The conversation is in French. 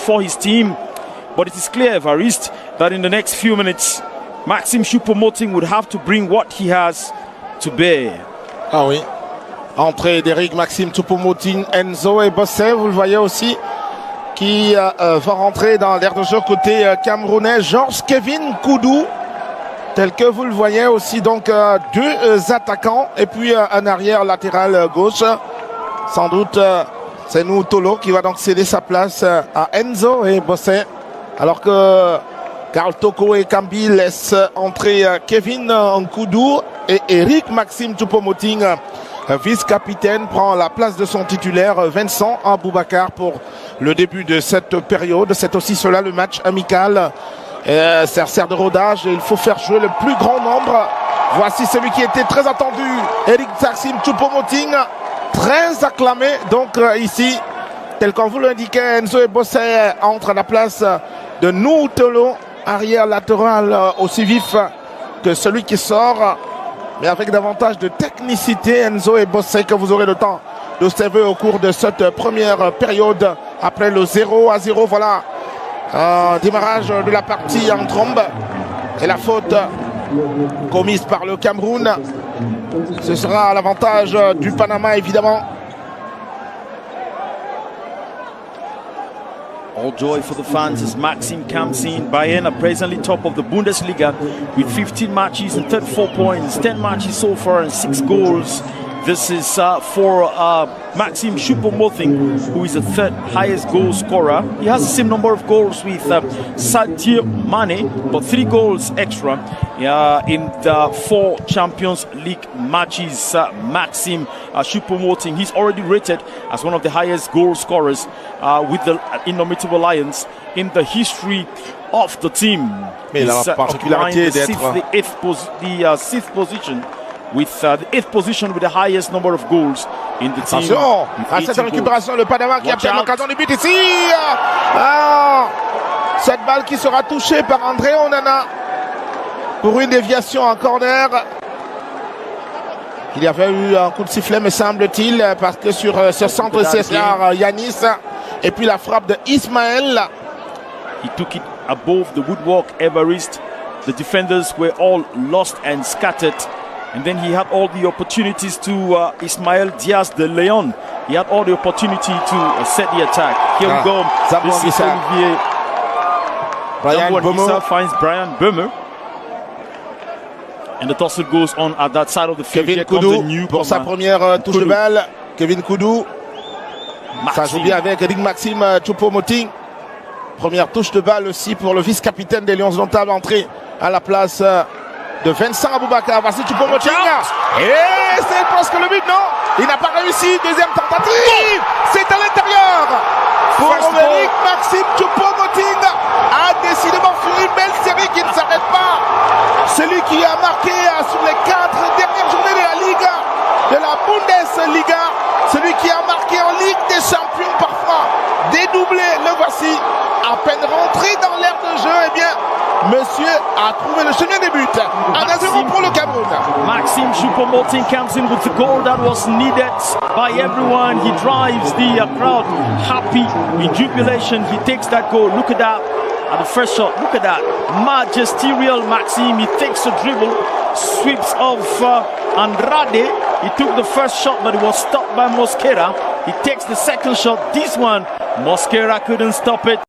for his team. But it is clear, Evariste, that in the next few minutes, Maxime Choupo-Moting would have to bring what he has to bear. Ah oui. Entrée d'Eric Maxime Choupo-Moting, Enzo et Bossé, vous le voyez aussi, qui va rentrer dans l'aire de jeu côté camerounais. Georges Kevin Koudou, tel que vous le voyez aussi, donc deux attaquants et puis un arrière latéral gauche. Sans doute, c'est nous Tolo qui va donc céder sa place à Enzo et Bossé, alors que Karl Toko et Kambi laissent entrer Kevin Nkoudou et Eric Maxime Choupo-Moting, vice-capitaine, prend la place de son titulaire Vincent Aboubakar pour le début de cette période. C'est aussi cela le match amical. Sert de rodage et il faut faire jouer le plus grand nombre. Voici celui qui était très attendu, Eric Maxime Choupo-Moting, très acclamé donc ici, tel qu'on vous l'indiquait. Enzo et Bossé entrent à la place de Noutolo, arrière latéral aussi vif que celui qui sort, mais avec davantage de technicité. Enzo et Bossé que vous aurez le temps d'observer au cours de cette première période après le 0-0. Voilà, démarrage de la partie en trombe et la faute commise par le Cameroun. Ce sera à l'avantage du Panama évidemment. All joy for the fans as Maxime comes in. Bayern are presently top of the Bundesliga with 15 matches and 34 points, 10 matches so far and 6 goals. This is for Maxime Choupo-Moting, who is the third highest goal scorer. He has the same number of goals with Sadio Mane, but 3 goals extra in the 4 Champions League matches. Maxime Choupo-Moting, he's already rated as one of the highest goal scorers with the Indomitable Lions in the history of the team. Mais la particularité d'être the 6th position, with the 8th position with the highest number of goals in the team. Attention à cette récupération, le Panama qui a perdu l'occasion du but ici. Cette balle qui sera touchée par André Onana pour une déviation en corner. Il y avait eu un coup de sifflet, me semble-t-il, parce que sur ce centre César Yanis, et puis la frappe de Ismaël. He took it above the woodwork, Evariste. The defenders were all lost and scattered. And then he had all the opportunities to Ismael Diaz de Leon. He had all the opportunity to set the attack. Here we go. This is Olivier. Brian Bömer finds Brian Bömer. And the tussle goes on at that side of the field. Kevin Koudou pour sa première touche de balle. Kevin Koudou. Ça joue bien avec Eric Maxime Choupo-Moting. Première touche de balle aussi pour le vice-capitaine des Lions Indomptables, entrée à la place de Vincent Aboubakar. Voici Choupo-Moting. Et c'est presque le but, non? Il n'a pas réussi. Deuxième tentative. C'est à l'intérieur. Pour Eric Maxime Choupo-Moting. A décidément fait une belle série qui ne s'arrête pas. Celui qui a marqué sur les 4 dernières journées de la Liga, de la Bundesliga. Celui qui a marqué en Ligue des Champions parfois. Dédoublé, le voici. À peine rentré dans l'aire de jeu, eh bien, monsieur a trouvé le chemin des buts. 1-0 pour le Cameroun. Maxime Choupo-Moting comes in with the goal that was needed by everyone. He drives the crowd happy in jubilation. He takes that goal. Look at that. At the first shot, look at that. Magisterial Maxime. He takes a dribble, sweeps off Andrade. He took the first shot, but it was stopped by Mosquera. He takes the second shot. This one, Mosquera couldn't stop it.